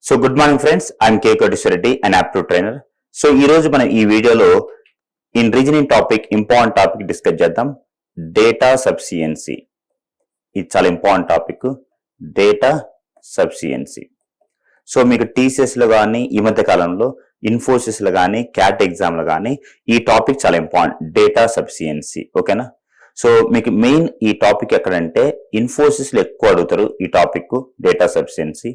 So good morning friends, I'm K Koteswara Reddy, an aptitude trainer. So ఈ రోజు మనం ఈ వీడియోలో in reasoning topic important topic discuss చేద్దాం. Data sufficiency. ఇది చాలా important topic, data sufficiency. So మీకు టీసీఎస్లో కానీ ఈ మధ్య కాలంలో ఇన్ఫోసిస్లో కానీ క్యాట్ ఎగ్జామ్లో కానీ ఈ టాపిక్ చాలా ఇంపార్టెంట్, డేటా సఫిషియన్సీ. ఓకేనా? సో మీకు మెయిన్ ఈ టాపిక్ ఎక్కడంటే ఇన్ఫోసిస్లో ఎక్కువ అడుగుతారు ఈ టాపిక్, డేటా సఫిషియన్సీ.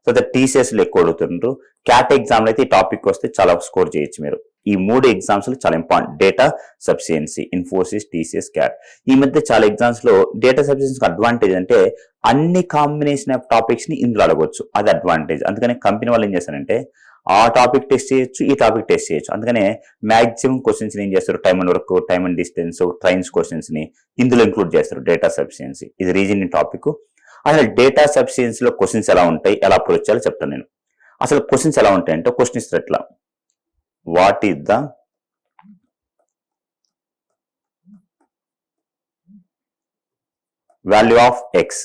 సో టీసీఎస్లో ఎక్కువ అడుగుతుంటారు. క్యాట్ ఎగ్జామ్లో అయితే ఈ టాపిక్ వస్తే చాలా స్కోర్ చేయొచ్చు మీరు. ఈ మూడు ఎగ్జామ్స్ చాలా important, data sufficiency, Infosys, TCS, cat. ఈ మధ్య చాలా ఎగ్జామ్స్ లో డేటా సఫిషియన్సీ అడ్వాంటేజ్ అంటే అన్ని కాంబినేషన్ ఆఫ్ టాపిక్స్ ని ఇందులో అడగవచ్చు, అది అడ్వాంటేజ్. అందుకని కంపెనీ వాళ్ళు ఏం చేస్తారంటే ఆ టాపిక్ టెస్ట్ చేయొచ్చు, ఈ టాపిక్ టెస్ట్ చేయొచ్చు. అందుకనే మాక్సిమం క్వశ్చన్స్ ఏం చేస్తారు, time and work, time and distance, trains questions ని ఇందులో ఇంక్లూడ్ చేస్తారు. డేటా సఫిషియన్సీ ఇది రీజనింగ్ టాపిక్. అసలు డేటా సఫిషియన్సీలో క్వశ్చన్స్ ఎలా ఉంటాయి, ఎలా అప్రోచ్ చేయాలో చెప్తాను నేను. అసలు క్వశ్చన్స్ ఎలా ఉంటాయి అంటే, క్వశ్చన్ ఇస్తారు ఎట్లా, what is the value of X,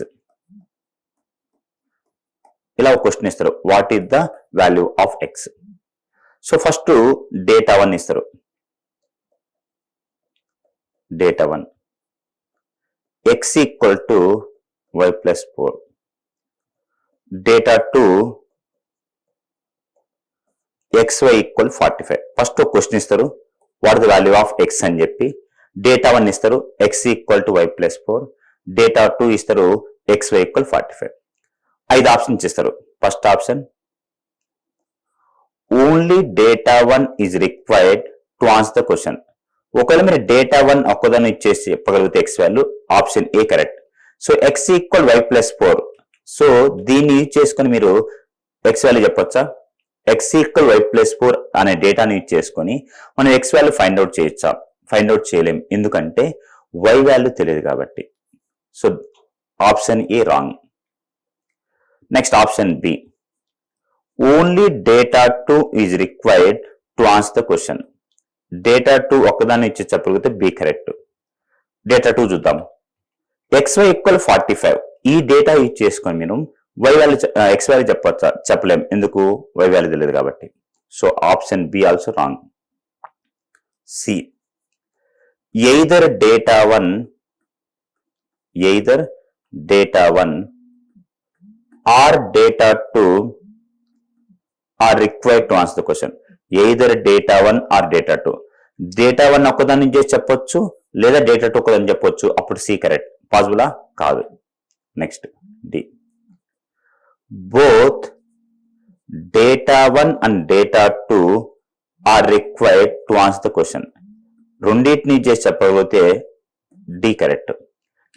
ఇలా ఒక క్వశ్చన్ ఇస్తారు, what is the value of X. So first data 1 ఇస్తారు, data 1 X equal to y plus 4. Data 2 xy equal 45. First ఒక క్వశ్చన్ ఇస్తారు, what the value of X అని చెప్పి. Data 1 ఇస్తారు, x equal to y plus 4. Data 2 ఇస్తారు, xy equal 45. 5 ఆప్షన్స్ ఇస్తారు. First option, only data 1 is required to answer the question. ఒకవేళ మీరు డేటా 1 ఒక్కదాన్ని ఇచ్చేసి చెప్పగలిగితే X value, option A correct. So X equal Y plus 4. So దీన్ని యూజ్ చేసుకుని మీరు ఎక్స్ వాల్యూ చెప్పొచ్చా? ఎక్స్ ఈక్వల్ వై ప్లస్ 4 అనే డేటాని యూజ్ చేసుకొని మనం ఎక్స్ వాల్యూ ఫైండ్ అవుట్ చేయొచ్చా? ఫైండ్ అవుట్ చేయలేం, ఎందుకంటే వై వాల్యూ తెలియదు కాబట్టి. So option A wrong. Next option B, only data 2 is required to answer the question. Data 2 ఒక్కదాన్ని ఇచ్చి చెప్పగలిగితే బి కరెక్ట్. డేటా 2 చూద్దాం, xy ఈక్వల్ 45. ఈ డేటా యూజ్ చేసుకొని మీరు వై వాల్యూ ఎక్స్ వాల్యూ చెప్పచ్చా? చెప్పలేం, ఎందుకు? వై వాల్యూ తెలియదు కాబట్టి. So option B also wrong. C, either data 1 or data 2 are required to answer the question. Either data 1 or data 2. Data 1 ఒక్కదాన్ని చేసి చెప్పొచ్చు, లేదా డేటా 2 ఒక్కదాన్ని చెప్పొచ్చు, అప్పుడు సి కరెక్ట్. పాసిబులా? కాదు. Next D, both data 1 and data 2 are required to answer the question. రెండింటిని చేసి చెప్పకపోతే డి కరెక్ట్.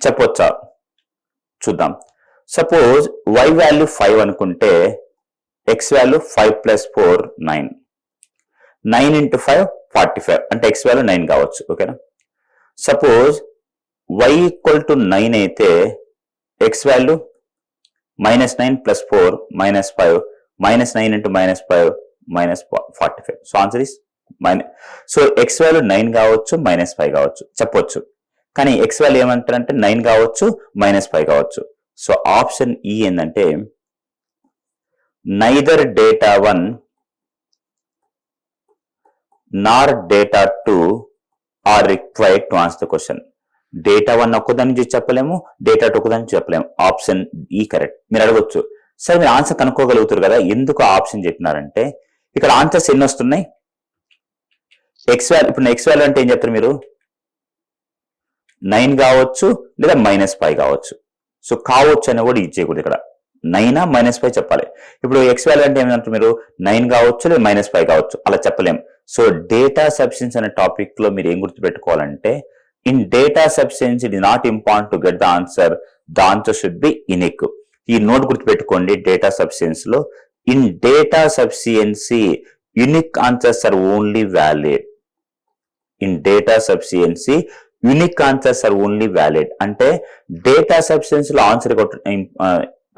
చెప్పొచ్చా? చూద్దాం. సపోజ్ వై వాల్యూ 5 అనుకుంటే ఎక్స్ వాల్యూ 5 ప్లస్ 4 9. 9 ఇంటూ 5 45, అంటే ఎక్స్ వాల్యూ 9 కావచ్చు. ఓకేనా? సపోజ్ y ఈక్వల్ టు 9 అయితే X value -9 plus 4 -5, -9 into -5 -45. So answer is so X value 9 కావచ్చు, -5 కావచ్చు, చెప్పొచ్చు. కానీ ఎక్స్ వాల్యూ ఏమంటారంటే 9 కావచ్చు, -5 కావచ్చు. సో ఆప్షన్ ఈ ఏంటంటే, neither data 1 nor data 2 are required to answer the question. Data 1 ఒక్కదాని నుంచి చెప్పలేము, డేటా 2 ఒక్కదాని నుంచి చెప్పలేము. ఆప్షన్ ఈ కరెక్ట్. మీరు అడగొచ్చు, సరే మీరు ఆన్సర్ కనుక్కోగలుగుతారు కదా, ఎందుకు ఆప్షన్ చెప్పినారంటే ఇక్కడ ఆన్సర్స్ ఎన్ని వస్తున్నాయి. ఎక్స్ వాల్యూ, ఇప్పుడు ఎక్స్ వాల్యూ అంటే ఏం చెప్తారు మీరు? 9 కావచ్చు, లేదా -5 కావచ్చు. సో కావచ్చు అని కూడా ఇచ్చేయకూడదు. ఇక్కడ 9 -5 చెప్పాలి. ఇప్పుడు ఎక్స్ వాల్యూ అంటే ఏమంటారు మీరు? 9 కావచ్చు, లేదా -5 కావచ్చు, అలా చెప్పలేం. సో డేటా సఫిషియన్సీ అనే టాపిక్ లో మీరు ఏం గుర్తుపెట్టుకోవాలంటే, in data sufficiency it is not important to get the answer, the answer should be unique. ఈ నోట్ గుర్తుపెట్టుకోండి. డేటా సఫిషియన్సీలో, in data sufficiency unique answers are only valid. In data sufficiency unique answers are only valid. అంటే డేటా సఫిషియన్సీలో answer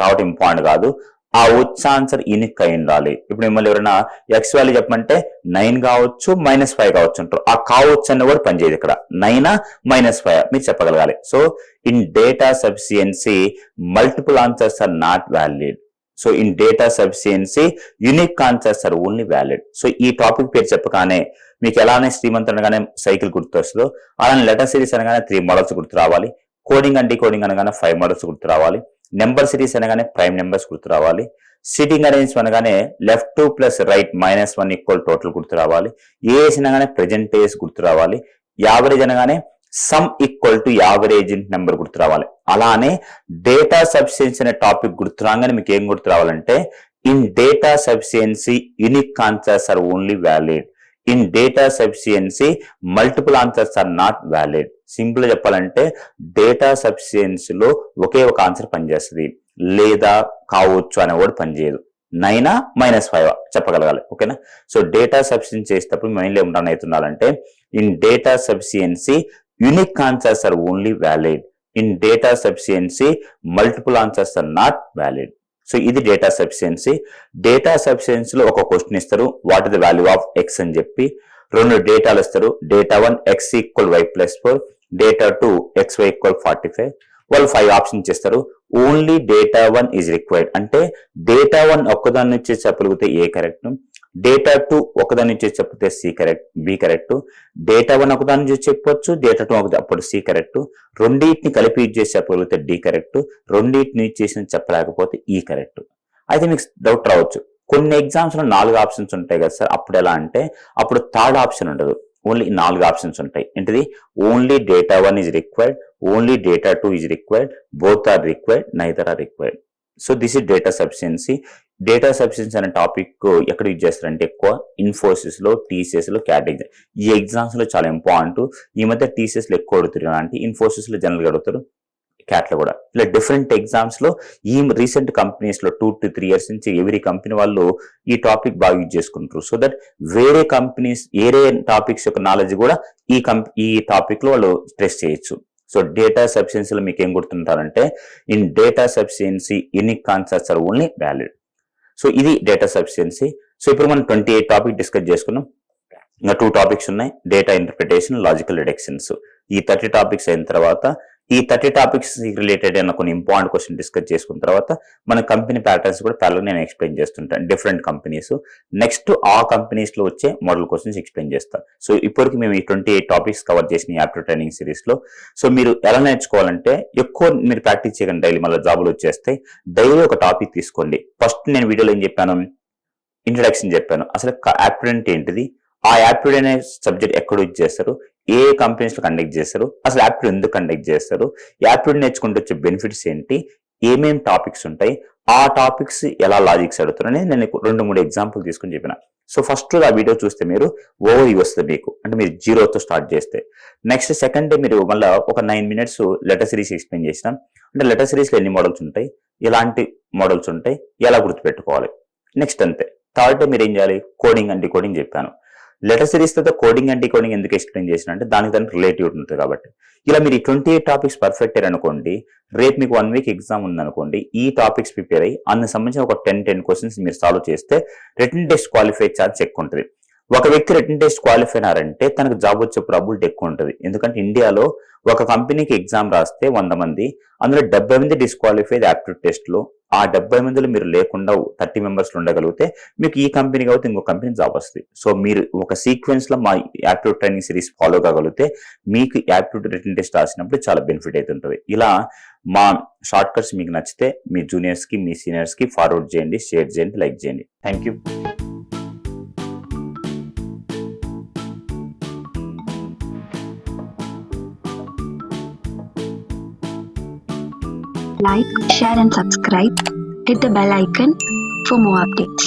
రావటం important కాదు, ఆ వచ్చే ఆన్సర్ యూనిక్ అయి ఉండాలి. ఇప్పుడు మిమ్మల్ని ఎవరైనా ఎక్స్ వాల్యూ చెప్పమంటే 9 కావచ్చు, -5 కావచ్చు అంటారు. ఆ కావచ్చు అన్న కూడా పనిచేయదు. ఇక్కడ 9 -5 మీరు చెప్పగలగాలి. So in data sufficiency multiple answers are not valid. So in data sufficiency unique concepts are only valid. So ఈ టాపిక్ పేరు చెప్పగానే మీకు ఎలానే శ్రీమంత్ అనగానే సైకిల్ గుర్తు వస్తుందో అలానే లెటర్ సిరీస్ అనగానే 3 మోడల్స్ గుర్తు రావాలి. కోడింగ్ అండ్ డీకోడింగ్ అనగానే 5 మోడల్స్ గుర్తు రావాలి. నెంబర్ సిరీస్ అనగానే ప్రైమ్ నెంబర్స్ గుర్తు రావాలి. సిటింగ్ అరేంజ్ అనగానే left 2 plus right -1 equal total గుర్తు రావాలి. ఏఎస్ అనగానే ప్రెజెంట్ ఏజ్ గుర్తు రావాలి. యావరేజ్ అనగానే sum equal to average number గుర్తు రావాలి. అలానే డేటా సఫిషియన్సీ అనే టాపిక్ గుర్తు రాగానే మీకు ఏం గుర్తు రావాలంటే in data sufficiency unique answers are only valid. In data sufficiency multiple answers are not valid. Simple గా చెప్పాలంటే డేటా సఫిషియన్సీలో ఒకే ఒక ఆన్సర్ పనిచేస్తుంది, లేదా కావచ్చు అనే వర్డ్ పనిచేయదు. 9 -5 చెప్పగలగాలి. ఓకేనా? సో డేటా సఫిషియన్సీ చేసేటప్పుడు మైండ్ లో ఏమవుతుండాలంటే in data sufficiency unique answers are only valid. In data sufficiency multiple answers are not valid. So ఇది డేటా సఫిషియన్సీ. డేటా సఫిషియన్సీలో ఒక క్వశ్చన్ ఇస్తారు, what is the value of X అని చెప్పి 2 డేటాలు ఇస్తారు. Data 1 x = y + 4, data 2 xy = 45. వాళ్ళు 5 ఆప్షన్స్ ఇస్తారు. ఓన్లీ డేటా 1 ఈజ్ రిక్వైర్డ్ అంటే డేటా 1 ఒక్కదాని నుంచి చెప్పగలిగితే ఏ కరెక్ట్, డేటా 2 ఒకదాని నుంచి చెప్పితే C correct, B correct, data 1 ఒకదాని నుంచి చెప్పొచ్చు, డేటా 2 అప్పుడు సి కరెక్ట్, రెండింటిని కలిపి యూజ్ చేసి చెప్పగలిగితే డి కరెక్ట్, రెండింటిని యూజ్ చేసి చెప్పలేకపోతే ఈ కరెక్ట్. అయితే మీకు డౌట్ రావచ్చు, కొన్ని ఎగ్జామ్స్ లో 4 ఆప్షన్స్ ఉంటాయి కదా సార్, అప్పుడు ఎలా అంటే అప్పుడు థర్డ్ ఆప్షన్ ఉండదు, ఓన్లీ 4 ఆప్షన్స్ ఉంటాయి. ఏంటిది? Only data 1 is required, only data 2 is required, both are required, neither are required. So this is data sufficiency. Data sufficiency అనే టాపిక్ ఎక్కడ యూజ్ చేస్తారంటే ఎక్కువ ఇన్ఫోసిస్ లో, టీసీఎస్ లో, క్యాట్ ఎగ్జామ్. ఈ ఎగ్జామ్స్ లో చాలా ఇంపార్టెంట్. ఈ మధ్య టీసీఎస్ లో ఎక్కువ అడుగుతారు, అంటే ఇన్ఫోసిస్ లో జనరల్ గా అడుగుతారు, క్యాట్ లో కూడా. ఇలా డిఫరెంట్ ఎగ్జామ్స్ లో ఈ రీసెంట్ కంపెనీస్ లో 2 to 3 years నుంచి ఎవరీ కంపెనీ వాళ్ళు ఈ టాపిక్ బాగా యూజ్ చేసుకుంటారు. సో దట్ వేరే కంపెనీస్ వేరే టాపిక్స్ యొక్క నాలెడ్జ్ కూడా ఈ టాపిక్ లో వాళ్ళు టెస్ట్ చేయొచ్చు. సో డేటా సఫిషియన్సీలో మీకు ఏం గుర్తుంటారంటే in data sufficiency unique concepts are only valid. So ఇది డేటా సఫిషియన్సీ. సో ఇప్పుడు మనం 28 టాపిక్ డిస్కస్ చేసుకున్నాం. ఇంకా 2 టాపిక్స్ ఉన్నాయి, డేటా ఇంటర్ప్రిటేషన్, లాజికల్ డిడక్షన్స్. ఈ 30 టాపిక్స్ అయిన తర్వాత ఈ 30 టాపిక్స్ రిలేటెడ్ అయిన కొన్ని ఇంపార్టెంట్ క్వశ్చన్ డిస్కస్ చేసుకున్న తర్వాత మన కంపెనీ ప్యాటర్న్స్ కూడా ప్యారల్ నేను ఎక్స్ప్లెయిన్ చేస్తుంటాను, డిఫరెంట్ కంపెనీస్. నెక్స్ట్ ఆ కంపెనీస్ లో వచ్చే మోడల్ క్వశ్చన్స్ ఎక్స్ప్లెయిన్ చేస్తాను. సో ఇప్పటికి మేము ఈ 28 టాపిక్స్ కవర్ చేసిన యాప్టిట్యూడ్ ట్రైనింగ్ సిరీస్ లో. సో మీరు ఎలా నేర్చుకోవాలంటే ఎక్కువ మీరు ప్రాక్టీస్ చేయకండి, డైలీ మళ్ళీ జాబులు వచ్చేస్తాయి. డైలీ ఒక టాపిక్ తీసుకోండి. ఫస్ట్ నేను వీడియోలో ఏం చెప్పాను, ఇంట్రడక్షన్ చెప్పాను, అసలు యాప్టిట్యూడ్ ఏంటిది, ఆ యాప్టిట్యూడ్ అనే సబ్జెక్ట్ ఎక్కడ యూజ్ చేస్తారు, ఏ కంపెనీస్ లో కండక్ట్ చేస్తారు, అసలు యాప్టిట్యూడ్ ఎందుకు కండక్ట్ చేస్తారు, యాప్టిట్యూడ్ నేర్చుకుంటూ వచ్చే బెనిఫిట్స్ ఏంటి, ఏమేం టాపిక్స్ ఉంటాయి, ఆ టాపిక్స్ ఎలా లాజిక్స్ అడుగుతారు అనేది నేను 2-3 ఎగ్జాంపుల్ తీసుకుని చెప్పిన. సో ఫస్ట్ ఆ వీడియో చూస్తే మీరు ఓవర్ వస్తుంది మీకు, అంటే మీరు 0తో స్టార్ట్ చేస్తే. నెక్స్ట్ సెకండ్ డే మీరు మళ్ళీ ఒక 9 minutes లెటర్ సిరీస్ ఎక్స్ప్లెయిన్ చేసినాం. అంటే లెటర్ సిరీస్ లో ఎన్ని మోడల్స్ ఉంటాయి, ఎలాంటి మోడల్స్ ఉంటాయి, ఎలా గుర్తుపెట్టుకోవాలి. నెక్స్ట్ అంతే. థర్డ్ డే మీరు ఏం చేయాలి, కోడింగ్ అండ్ డీకోడింగ్ చెప్పాను. లెటర్ సిరీస్ తో కోడింగ్ అండ్ డీకోడింగ్ ఎందుకు ఎక్స్ప్లెయిన్ చేసిన అంటే దానికి రిలేటివ్ ఉంటుంది కాబట్టి. ఇలా మీరు 28 టాపిక్స్ పర్ఫెక్ట్ అనుకోండి, రేపు మీకు 1 week ఎగ్జామ్ ఉందనుకోండి, ఈ టాపిక్స్ ప్రిపేర్ అయ్యి అందుకు సంబంధించిన ఒక 10 క్వశ్చన్స్ మీరు సాల్వ్ చేస్తే రిటన్ టెస్ట్ క్వాలిఫై ఛాన్స్ ఎక్కువ ఉంటుంది. ఒక వ్యక్తి రిటన్ టెస్ట్ క్వాలిఫై అయ్యారంటే తనకు జాబ్ వచ్చే ప్రాబిలిటీ ఎక్కువ ఉంటుంది. ఎందుకంటే ఇండియాలో ఒక కంపెనీకి ఎగ్జామ్ రాస్తే 100 మంది, అందులో 70 మంది డిస్క్వాలిఫైడ్ యాప్టిట్యూడ్ టెస్ట్ లో. ఆ 70 మందిలో మీరు లేకుండా 30 members ఉండగలిగితే మీకు ఈ కంపెనీ కాబట్టి ఇంకో కంపెనీ జాబ్ వస్తుంది. సో మీరు ఒక సీక్వెన్స్ లో మా యాప్టిట్యూడ్ ట్రైనింగ్ సిరీస్ ఫాలో కాగలిగితే మీకు యాప్టిట్యూడ్ రిటన్ టెస్ట్ రాసినప్పుడు చాలా బెనిఫిట్ అవుతుంటుంది. ఇలా మా షార్ట్ కట్స్ మీకు నచ్చితే మీ జూనియర్స్ కి, మీ సీనియర్స్ కి ఫార్వర్డ్ చేయండి, షేర్ చేయండి, లైక్ చేయండి. Thank you. Like, share and subscribe. Hit the bell icon for more updates.